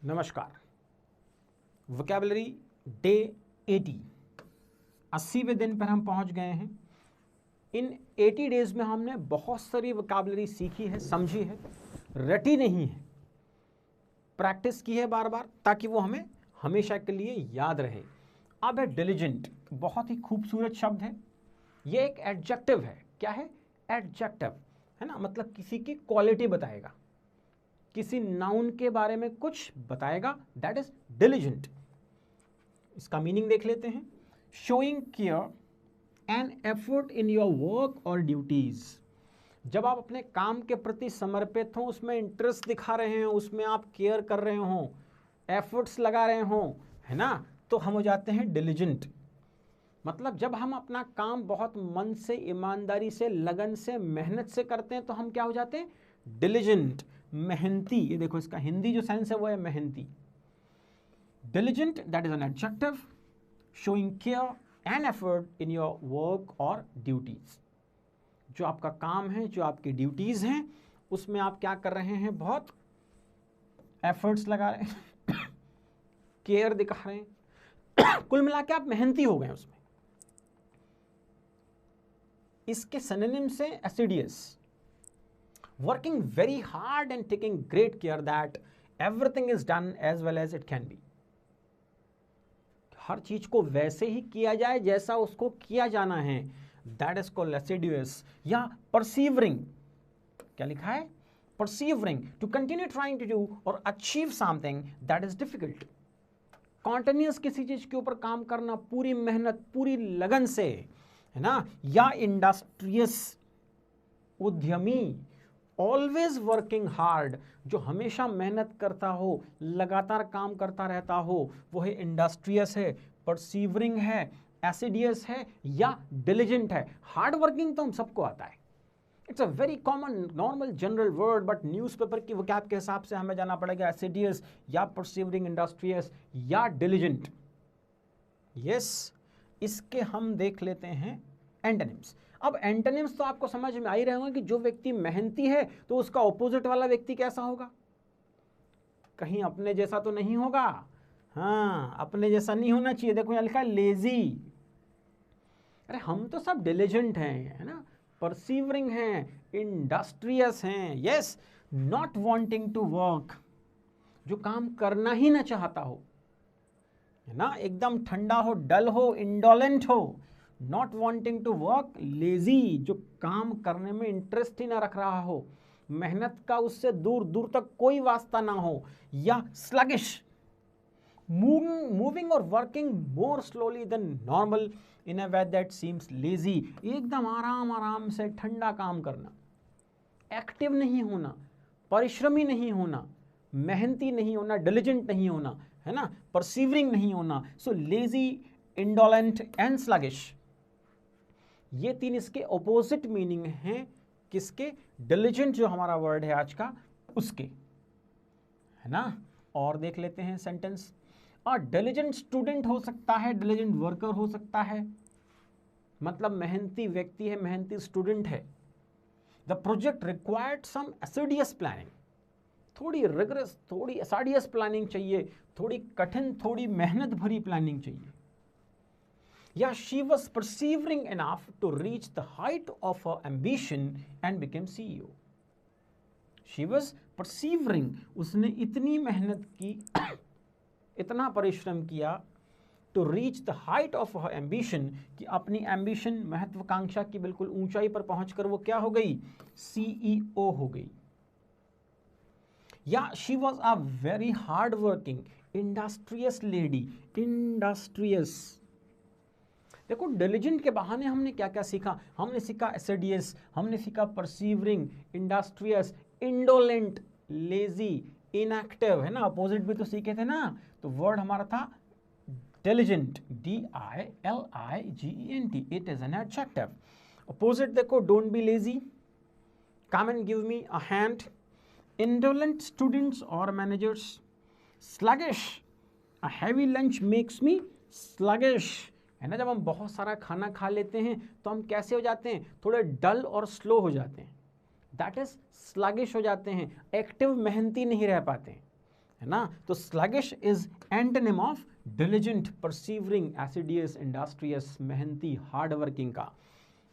नमस्कार। Vocabulary day 80वें दिन पर हम पहुंच गए हैं। इन 80 डेज में हमने बहुत सारी वोकैबुलरी सीखी है, समझी है, रटी नहीं है, प्रैक्टिस की है बार बार, ताकि वो हमें हमेशा के लिए याद रहे। अब है डिलिजेंट, बहुत ही खूबसूरत शब्द है। ये एक एडजेक्टिव है। क्या है? एडजेक्टिव है ना, मतलब किसी की क्वालिटी बताएगा, किसी नाउन के बारे में कुछ बताएगा, दैट इज डिलिजेंट। इसका मीनिंग देख लेते हैं। Showing care and effort in your work और ड्यूटीज। जब आप अपने काम के प्रति समर्पित हो, उसमें इंटरेस्ट दिखा रहे हैं, उसमें आप केयर कर रहे हो, एफर्ट्स लगा रहे हो, है ना, तो हम हो जाते हैं डिलिजेंट। मतलब जब हम अपना काम बहुत मन से, ईमानदारी से, लगन से, मेहनत से करते हैं तो हम क्या हो जाते हैं? डिलिजेंट, मेहनती। ये देखो, इसका हिंदी जो सेंस है वो है मेहनती। Diligent, that is an adjective showing care and effort in your work और ड्यूटीज। जो आपका काम है, जो आपकी ड्यूटीज हैं, उसमें आप क्या कर रहे हैं? बहुत एफर्ट्स लगा रहे हैं, केयर दिखा रहे हैं, कुल मिला के आप मेहनती हो गए उसमें। इसके सिनोनिम से assiduous, working very hard and taking great care that everything is done as well as it can be. हर चीज को वैसे ही किया जाए जैसा उसको किया जाना है, दैट इज कॉल्ड एसिडियस। या परसीवरिंग, क्या लिखा है? Persevering, to continue trying to do और achieve something that is difficult. Continuous किसी चीज के ऊपर काम करना, पूरी मेहनत, पूरी लगन से, है ना। या इंडस्ट्रियस, उद्यमी, ऑलवेज वर्किंग हार्ड, जो हमेशा मेहनत करता हो, लगातार काम करता रहता हो, वो है इंडस्ट्रियस है, परसीवरिंग है, एसिडियस है या डिलिजेंट है। हार्ड वर्किंग तो हम सबको आता है, it's a very common normal general word, but newspaper की वोकैब के हिसाब से हमें जाना पड़ेगा एसिडियस या परसीवरिंग, इंडस्ट्रियस या डिलिजेंट। यस, इसके हम देख लेते हैं एंटोनिम्स। अब एंटोनिम्स तो आपको समझ में आ ही रहे होंगे कि जो व्यक्ति मेहनती है तो उसका ऑपोजिट वाला व्यक्ति कैसा होगा? कहीं अपने जैसा तो नहीं होगा। हाँ, अपने जैसा नहीं होना चाहिए। देखो यहाँ लिखा है लेजी। अरे हम तो सब डिलिजेंट हैं, है ना, परसीवरिंग हैं, इंडस्ट्रियस हैं। Yes, not wanting to work, जो काम करना ही ना चाहता हो, है ना, एकदम ठंडा हो, डल हो, इंडोलेंट हो। Not wanting to work, lazy, जो काम करने में इंटरेस्ट ही ना रख रहा हो, मेहनत का उससे दूर दूर तक कोई वास्ता ना हो। या स्लगिश, मूविंग और working more slowly than normal in a way that seems lazy, एकदम आराम आराम से ठंडा काम करना, एक्टिव नहीं होना, परिश्रमी नहीं होना, मेहनती नहीं होना, डिलिजेंट नहीं होना, है ना, परसीवरिंग नहीं होना। So lazy, indolent and sluggish, ये तीन इसके ऑपोजिट मीनिंग हैं। किसके? डिलिजेंट जो हमारा वर्ड है आज का, उसके, है ना। और देख लेते हैं सेंटेंस। और डिलिजेंट स्टूडेंट हो सकता है, डिलिजेंट वर्कर हो सकता है, मतलब मेहनती व्यक्ति है, मेहनती स्टूडेंट है। The project required some assiduous planning, थोड़ी रिगरस, थोड़ी एसिडियस प्लानिंग चाहिए, थोड़ी कठिन, थोड़ी मेहनत भरी प्लानिंग चाहिए। या she was persevering enough to reach the height of her ambition and became CEO। She was persevering, उसने इतनी मेहनत की, इतना परिश्रम किया, to reach the height of her ambition, कि अपनी एम्बिशन, महत्वाकांक्षा की बिल्कुल ऊंचाई पर पहुंचकर वो क्या हो गई? CEO हो गई। या she was a very hard working industrious lady, industrious. देखो, डिलिजेंट के बहाने हमने क्या क्या सीखा? हमने सीखा एसिडियस, हमने सीखा परसीवरिंग, इंडस्ट्रियस, इंडोलेंट, लेजी, इनएक्टिव, है ना, अपोजिट भी तो सीखे थे ना। तो वर्ड हमारा था diligent, DILIGENT, it is an adjective. Opposite देखो, don't be lazy, come and give me a hand, indolent students or managers, sluggish, a heavy lunch makes me sluggish, है ना। जब हम बहुत सारा खाना खा लेते हैं तो हम कैसे हो जाते हैं? थोड़े डल और स्लो हो जाते हैं, दैट इज स्लगिश हो जाते हैं, एक्टिव, मेहनती नहीं रह पाते हैं, है ना। तो sluggish is antonym of diligent, persevering, assiduous, industrious, मेहनती, हार्ड वर्किंग का।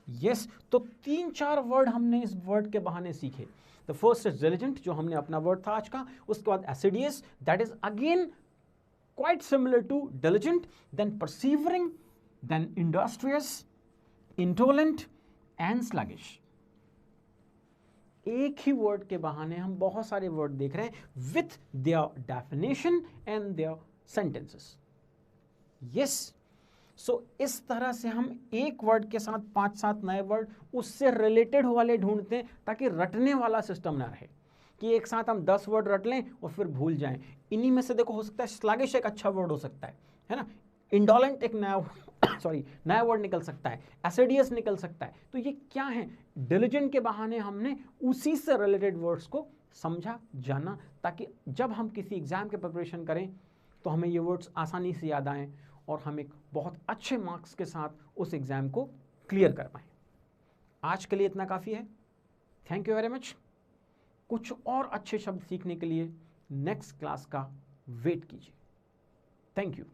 यस तो 3-4 वर्ड हमने इस वर्ड के बहाने सीखे। द फर्स्ट इज डिलिजेंट, जो हमने अपना वर्ड था आज का। उसके बाद assiduous, that is again quite similar to diligent, then persevering, then industrious, indolent and sluggish। एक ही वर्ड के बहाने हम बहुत सारे वर्ड देख रहे हैं with their definition and their sentences. Yes so इस तरह से हम एक वर्ड के साथ 5-7 नए वर्ड उससे रिलेटेड वाले ढूंढते हैं, ताकि रटने वाला सिस्टम ना रहे कि एक साथ हम 10 वर्ड रट लें और फिर भूल जाएं। इन्हीं में से देखो, हो सकता है स्लगिश एक अच्छा वर्ड हो सकता है ना, इंडोलेंट एक नया वर्ड निकल सकता है, एसिडियस निकल सकता है। तो ये क्या है, डिलिजेंट के बहाने हमने उसी से रिलेटेड वर्ड्स को समझा, जाना, ताकि जब हम किसी एग्जाम के प्रिपरेशन करें तो हमें ये वर्ड्स आसानी से याद आएँ और हम एक बहुत अच्छे मार्क्स के साथ उस एग्जाम को क्लियर कर पाएँ। आज के लिए इतना काफ़ी है। Thank you very much. कुछ और अच्छे शब्द सीखने के लिए नेक्स्ट क्लास का वेट कीजिए। Thank you.